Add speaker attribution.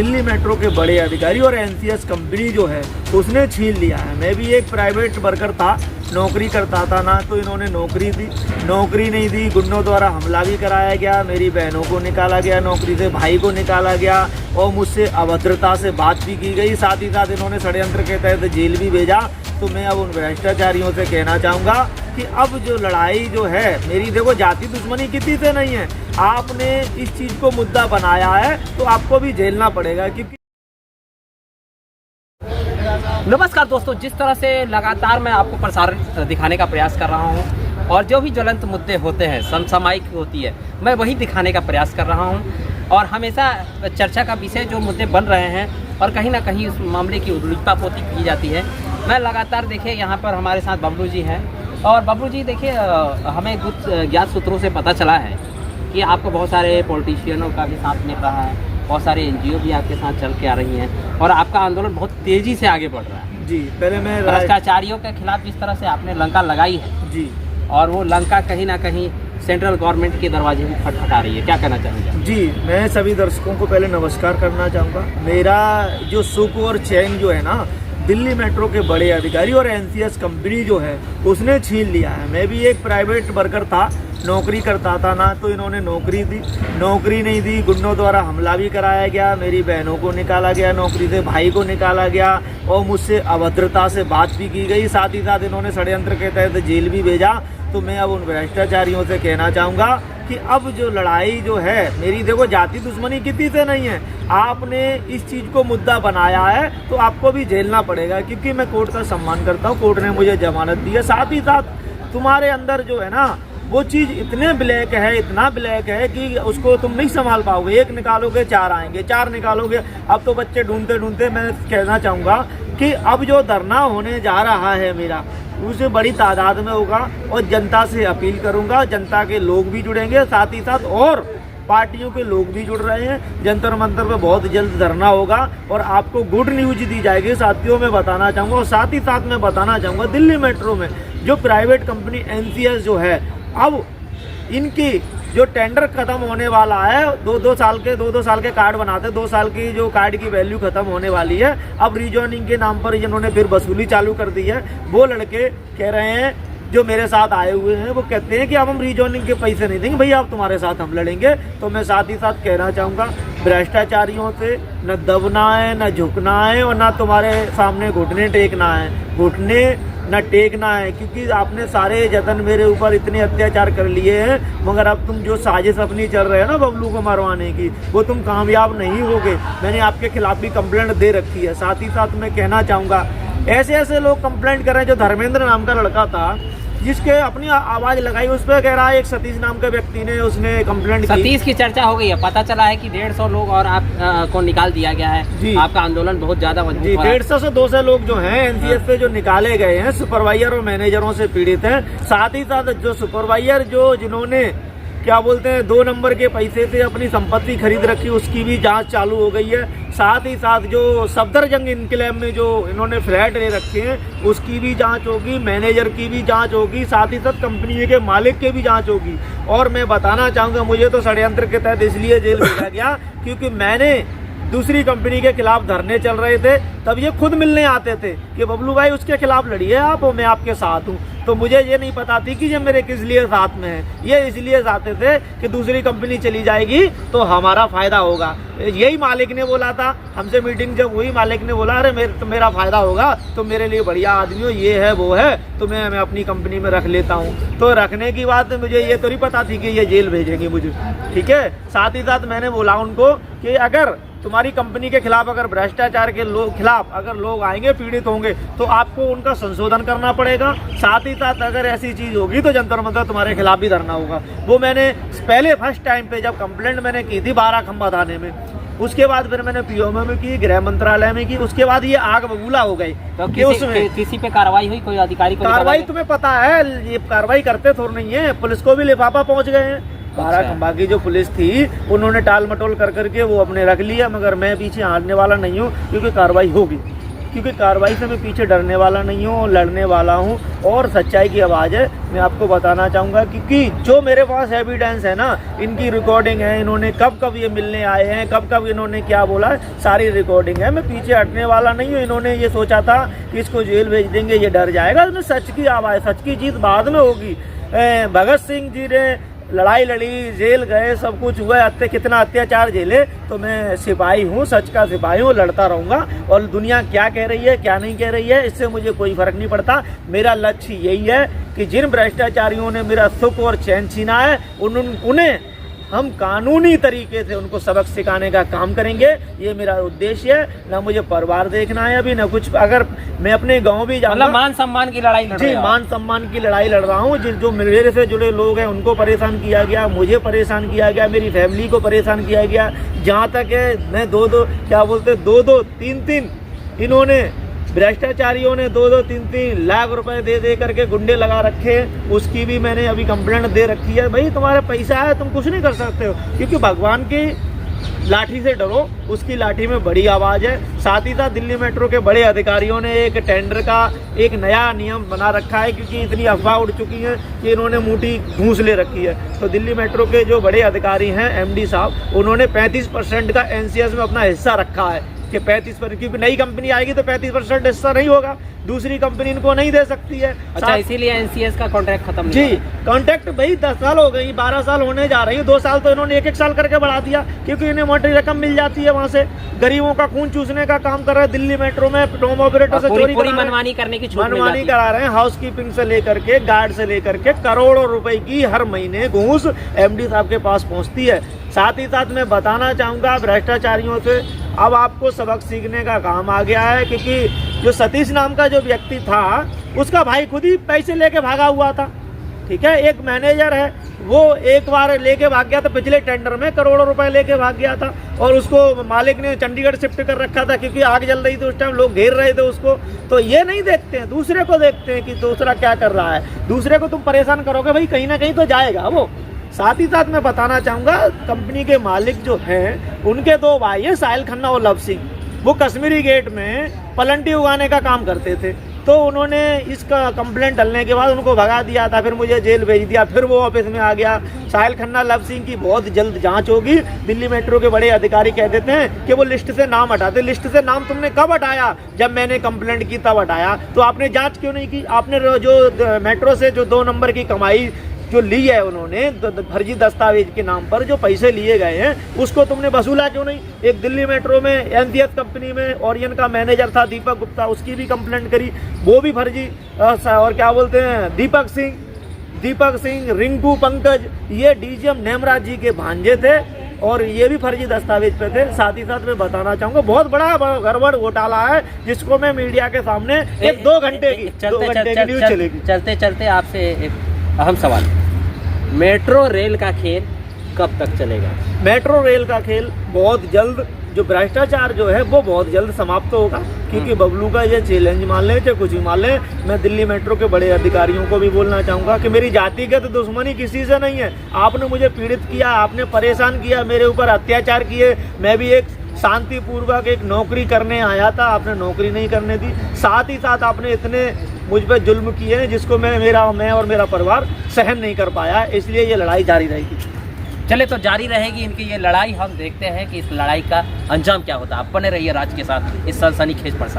Speaker 1: Delhi metro के बड़े अधिकारी और एनसीएस कंपनी जो है उसने छीन लिया है। मैं भी एक प्राइवेट वर्कर था, नौकरी करता था ना, तो इन्होंने नौकरी दी, नौकरी नहीं दी, गुंडों द्वारा हमला भी कराया गया, मेरी बहनों को निकाला गया नौकरी से, भाई को निकाला गया और मुझसे अभद्रता से बात भी की गई। साथ ही साथ इन्होंने षड्यंत्र के तहत जेल भी भेजा। तो मैं अब उन भ्रष्टाचारियों से कहना चाहूँगा कि अब जो लड़ाई जो है मेरी, देखो जाति दुश्मनी किसी से नहीं है, आपने इस चीज़ को मुद्दा बनाया है तो आपको भी झेलना पड़ेगा। क्योंकि
Speaker 2: नमस्कार दोस्तों, जिस तरह से लगातार मैं आपको प्रसारण दिखाने का प्रयास कर रहा हूं और जो भी ज्वलंत मुद्दे होते हैं, समसामयिक होती है, मैं वही दिखाने का प्रयास कर रहा हूं। और हमेशा चर्चा का विषय जो मुद्दे बन रहे हैं और कहीं ना कहीं उस मामले की उद्रिक्तता पोती की जाती है। मैं लगातार देखिए यहाँ पर हमारे साथ बबलू जी हैं और बबलू जी देखिए हमें कुछ ज्ञात सूत्रों से पता चला है कि आपको बहुत सारे पॉलिटिशियनों का भी साथ मिल रहा है, बहुत सारे एनजीओ भी आपके साथ चल के आ रही हैं और आपका आंदोलन बहुत तेज़ी से आगे बढ़ रहा है।
Speaker 1: जी, पहले मैं
Speaker 2: भ्रष्टाचारियों के खिलाफ जिस तरह से आपने लंका लगाई है
Speaker 1: जी,
Speaker 2: और वो लंका कहीं ना कहीं सेंट्रल गवर्नमेंट के दरवाजे भी खटखटा रही है, क्या कहना चाहेंगे?
Speaker 1: जी, मैं सभी दर्शकों को पहले नमस्कार करना चाहूँगा। मेरा जो सुख और चैन जो है ना, दिल्ली मेट्रो के बड़े अधिकारी और एनसीएस कंपनी जो है उसने छीन लिया है। मैं भी एक प्राइवेट वर्कर था, नौकरी करता था ना, तो इन्होंने नौकरी दी, नौकरी नहीं दी, गुंडों द्वारा हमला भी कराया गया, मेरी बहनों को निकाला गया नौकरी से, भाई को निकाला गया और मुझसे अभद्रता से बात भी की गई। साथ ही साथ इन्होंने षड्यंत्र के तहत जेल भी भेजा। तो मैं अब उन भ्रष्टाचारियों से कहना चाहूँगा कि अब जो लड़ाई जो है मेरी, देखो जाति दुश्मनी किसी से नहीं है, आपने इस चीज़ को मुद्दा बनाया है तो आपको भी झेलना पड़ेगा। क्योंकि मैं कोर्ट का सम्मान करता हूँ, कोर्ट ने मुझे जमानत दी है। साथ ही साथ तुम्हारे अंदर जो है ना वो चीज़ इतने ब्लैक है, इतना ब्लैक है कि उसको तुम नहीं संभाल पाओगे। एक निकालोगे चार आएंगे, चार निकालोगे। अब तो बच्चे ढूंढते ढूंढते मैं कहना चाहूँगा कि अब जो धरना होने जा रहा है मेरा, उसे बड़ी तादाद में होगा और जनता से अपील करूँगा, जनता के लोग भी जुड़ेंगे, साथ ही साथ और पार्टियों के लोग भी जुड़ रहे हैं। जंतर मंतर पे बहुत जल्द धरना होगा और आपको गुड न्यूज दी जाएगी साथियों, में बताना चाहूँगा। और साथ ही साथ मैं बताना चाहूँगा दिल्ली मेट्रो में जो प्राइवेट कंपनी एनसीएस जो है, अब इनकी जो टेंडर खत्म होने वाला है, दो साल के कार्ड बनाते हैं, 2 साल की जो कार्ड की वैल्यू खत्म होने वाली है। अब रीजॉइनिंग के नाम पर जिन्होंने फिर वसूली चालू कर दी है, वो लड़के कह रहे हैं जो मेरे साथ आए हुए हैं, वो कहते हैं कि अब हम रीजॉइनिंग के पैसे नहीं देंगे भैया, अब तुम्हारे साथ हम लड़ेंगे। तो मैं साथ ही साथ कहना चाहूँगा भ्रष्टाचारियों से न दबना है, न झुकना है और न तुम्हारे सामने घुटने टेकना है, घुटने न टेकना है। क्योंकि आपने सारे जतन मेरे ऊपर इतने अत्याचार कर लिए हैं, मगर अब तुम जो साजिश अपनी चल रहे हो ना बबलू को मरवाने की, वो तुम कामयाब नहीं होगे। मैंने आपके खिलाफ भी कंप्लेंट दे रखी है। साथ ही साथ मैं कहना चाहूँगा ऐसे ऐसे लोग कंप्लेंट कर रहे हैं। जो धर्मेंद्र नाम का लड़का था जिसके अपनी आवाज़ लगाई, उस पर कह रहा है एक सतीश नाम के व्यक्ति ने उसने कंप्लेंट की।
Speaker 2: सतीश की चर्चा हो गई है, पता चला है कि 150 लोग और आप को निकाल दिया गया है। आपका आंदोलन बहुत ज्यादा मजबूत है।
Speaker 1: 150 से 200 लोग जो हैं एनसीएस से जो निकाले गए हैं, सुपरवाइजर और मैनेजरों से पीड़ित हैं। साथ ही साथ जो सुपरवाइजर जिन्होंने क्या बोलते हैं 2 नंबर के पैसे से अपनी संपत्ति खरीद रखी, उसकी भी जांच चालू हो गई है। साथ ही साथ जो सफदरजंग इनकलाब में जो इन्होंने फ्लैट ले रखे हैं, उसकी भी जांच होगी, मैनेजर की भी जांच होगी, साथ ही साथ कंपनी के मालिक की भी जांच होगी। और मैं बताना चाहूँगा, मुझे तो षड्यंत्र के तहत इसलिए जेल भेजा गया क्योंकि मैंने दूसरी कंपनी के खिलाफ धरने चल रहे थे, तब ये खुद मिलने आते थे कि बबलू भाई उसके खिलाफ लड़िए आप और मैं आपके साथ हूँ। तो मुझे ये नहीं पता थी कि ये मेरे किस लिए साथ में है। ये इसलिए चाहते थे कि दूसरी कंपनी चली जाएगी तो हमारा फायदा होगा। यही मालिक ने बोला था हमसे, मीटिंग जब हुई मालिक ने बोला अरे मेरा फायदा होगा, तो मेरे लिए बढ़िया आदमी हो, ये है वो है, तो मैं अपनी कंपनी में रख लेता हूँ। तो रखने की बात मुझे ये तो नहीं पता थी कि ये जेल भेजेंगे मुझे, ठीक है। साथ ही साथ मैंने बोला उनको कि अगर तुम्हारी कंपनी के खिलाफ अगर भ्रष्टाचार के खिलाफ अगर लोग आएंगे, पीड़ित होंगे, तो आपको उनका संशोधन करना पड़ेगा। साथ ही साथ अगर ऐसी चीज़ होगी तो जंतर मंतर तुम्हारे खिलाफ भी धरना होगा। वो मैंने पहले फर्स्ट टाइम पे जब कंप्लेंट मैंने की थी 12 खंबा थाने में, उसके बाद फिर मैंने पीओएम में की, गृह मंत्रालय में की, उसके बाद ये आग बबूला हो गई।
Speaker 2: तो किसी पे कार्रवाई हुई? कोई अधिकारी को
Speaker 1: कार्रवाई तुम्हें पता है, ये कार्रवाई करते थोड़ा नहीं है, पुलिस को भी लिफाफा पहुंच गए हैं। 12 खंबा की जो पुलिस थी उन्होंने टाल मटोल कर करके वो अपने रख लिया, मगर मैं पीछे हारने वाला नहीं हूँ क्योंकि कार्रवाई होगी। क्योंकि कार्रवाई से मैं पीछे डरने वाला नहीं हूँ, लड़ने वाला हूँ और सच्चाई की आवाज़ है। मैं आपको बताना चाहूँगा कि जो मेरे पास एविडेंस है ना, इनकी रिकॉर्डिंग है, इन्होंने कब कब ये मिलने आए हैं, कब कब इन्होंने क्या बोला है, सारी रिकॉर्डिंग है। मैं पीछे हटने वाला नहीं हूँ। इन्होंने ये सोचा था कि इसको जेल भेज देंगे, ये डर जाएगा। इसमें सच की आवाज़, सच की जीत बाद में होगी। भगत सिंह जी ने लड़ाई लड़ी, जेल गए, सब कुछ हुआ, कितना अत्याचार झेले। तो मैं सिपाही हूँ, सच का सिपाही हूँ, लड़ता रहूँगा। और दुनिया क्या कह रही है क्या नहीं कह रही है, इससे मुझे कोई फर्क नहीं पड़ता। मेरा लक्ष्य यही है कि जिन भ्रष्टाचारियों ने मेरा सुख और चैन छीना है, उन्हें हम कानूनी तरीके से उनको सबक सिखाने का काम करेंगे। ये मेरा उद्देश्य है। ना मुझे परिवार देखना है अभी, ना कुछ। अगर मैं अपने गांव भी जाऊंगा,
Speaker 2: मतलब मान सम्मान की लड़ाई लड़ रहे
Speaker 1: जी,
Speaker 2: हो?
Speaker 1: मान सम्मान की लड़ाई लड़ रहा हूँ। जो मेरे से जुड़े लोग हैं उनको परेशान किया गया, मुझे परेशान किया गया, मेरी फैमिली को परेशान किया गया। जहाँ तक है मैं दो तीन इन्होंने भ्रष्टाचारियों ने 2-3 लाख रुपए दे करके गुंडे लगा रखे हैं। उसकी भी मैंने अभी कंप्लेंट दे रखी है। भाई तुम्हारा पैसा है, तुम कुछ नहीं कर सकते हो, क्योंकि भगवान की लाठी से डरो, उसकी लाठी में बड़ी आवाज़ है। साथ ही साथ दिल्ली मेट्रो के बड़े अधिकारियों ने एक टेंडर का एक नया नियम बना रखा है, क्योंकि इतनी अफवाह उड़ चुकी है कि इन्होंने मुट्ठी घूंस ले रखी है। तो दिल्ली मेट्रो के जो बड़े अधिकारी हैं, MD साहब, उन्होंने 35% का NCS में अपना हिस्सा रखा है कि 35%, क्योंकि नई कंपनी आएगी तो 35% हिस्सा नहीं होगा, दूसरी कंपनी इनको नहीं दे सकती है।
Speaker 2: अच्छा, इसीलिए NCS का कॉन्ट्रैक्ट खत्म नहीं
Speaker 1: जी,
Speaker 2: हुआ।
Speaker 1: कॉन्ट्रैक्ट भाई 10 साल हो गई, 12 साल होने जा रही है। 2 साल तो इन्होंने 1-1 साल करके बढ़ा दिया, क्योंकि इन्हें मोटी रकम मिल जाती है वहाँ से। गरीबों का खून चूसने का काम कर रहे हैं दिल्ली मेट्रो में, टोम ऑपरेटर से चोरी
Speaker 2: पूरी मनमानी करने की छूट
Speaker 1: मनमानी करा रहे हैं। हाउसकीपिंग से लेकर के, गार्ड से लेकर के, करोड़ों रुपए की हर महीने घूस MD साहब के पास पहुँचती है। साथ ही साथ मैं बताना चाहूँगा भ्रष्टाचारियों से, अब आपको सबक सीखने का काम आ गया है, क्योंकि जो सतीश नाम का जो व्यक्ति था, उसका भाई खुद ही पैसे लेके भागा हुआ था। ठीक है, एक मैनेजर है, वो एक बार लेके भाग गया था, पिछले टेंडर में करोड़ों रुपए लेके भाग गया था, और उसको मालिक ने चंडीगढ़ शिफ्ट कर रखा था, क्योंकि आग जल रही थी उस टाइम, लोग घेर रहे थे उसको। तो ये नहीं देखते हैं, दूसरे को देखते हैं कि दूसरा क्या कर रहा है। दूसरे को तुम परेशान करोगे भाई, कहीं ना कहीं तो जाएगा वो। साथ ही साथ मैं बताना चाहूँगा, कंपनी के मालिक जो हैं, उनके 2 भाई हैं, साहिल खन्ना और लव सिंह। वो कश्मीरी गेट में पलंटी उगाने का काम करते थे। तो उन्होंने इसका कंप्लेंट डलने के बाद उनको भगा दिया था, फिर मुझे जेल भेज दिया, फिर वो ऑफिस में आ गया। साहिल खन्ना, लव सिंह की बहुत जल्द जांच होगी। दिल्ली मेट्रो के बड़े अधिकारी कह देते हैं कि वो लिस्ट से नाम हटाते। लिस्ट से नाम तुमने कब हटाया? जब मैंने कंप्लेंट की तब हटाया। तो आपने जांच क्यों नहीं की? आपने जो मेट्रो से जो 2 नंबर की कमाई जो ली है उन्होंने फर्जी दस्तावेज के नाम पर जो पैसे लिए गए हैं, उसको तुमने वसूला क्यों नहीं? एक दिल्ली मेट्रो में NCS कंपनी में ओरियन का मैनेजर था दीपक गुप्ता, उसकी भी कंप्लेंट करी, वो भी फर्जी। और क्या बोलते हैं, दीपक सिंह, रिंकू, पंकज, ये DGM नेमराज जी के भांजे थे, और ये भी फर्जी दस्तावेज पे थे। साथ ही साथ मैं बताना चाहूँगा, बहुत बड़ा गड़बड़ घोटाला है, जिसको मैं मीडिया के सामने 2 घंटे की न्यूज चलेगी।
Speaker 2: चलते चलते आपसे एक अहम सवाल, मेट्रो रेल का खेल कब तक चलेगा?
Speaker 1: मेट्रो रेल का खेल बहुत जल्द, जो भ्रष्टाचार जो है वो बहुत जल्द समाप्त होगा, क्योंकि बबलू का ये चैलेंज मान ले चाहे कुछ ही मान ले। मैं दिल्ली मेट्रो के बड़े अधिकारियों को भी बोलना चाहूँगा कि मेरी जातिगत दुश्मनी किसी से नहीं है। आपने मुझे पीड़ित किया, आपने परेशान किया, मेरे ऊपर अत्याचार किए। मैं भी एक शांतिपूर्वक एक नौकरी करने आया था, आपने नौकरी नहीं करने दी। साथ ही साथ आपने इतने मुझ पर जुल्म किए हैं जिसको मैं और मेरा परिवार सहन नहीं कर पाया। इसलिए ये लड़ाई जारी रहेगी।
Speaker 2: चले तो जारी रहेगी इनकी ये लड़ाई। हम देखते हैं कि इस लड़ाई का अंजाम क्या होता है। आप बने रहिए राज के साथ इस सनसनीखेज प्रसाद।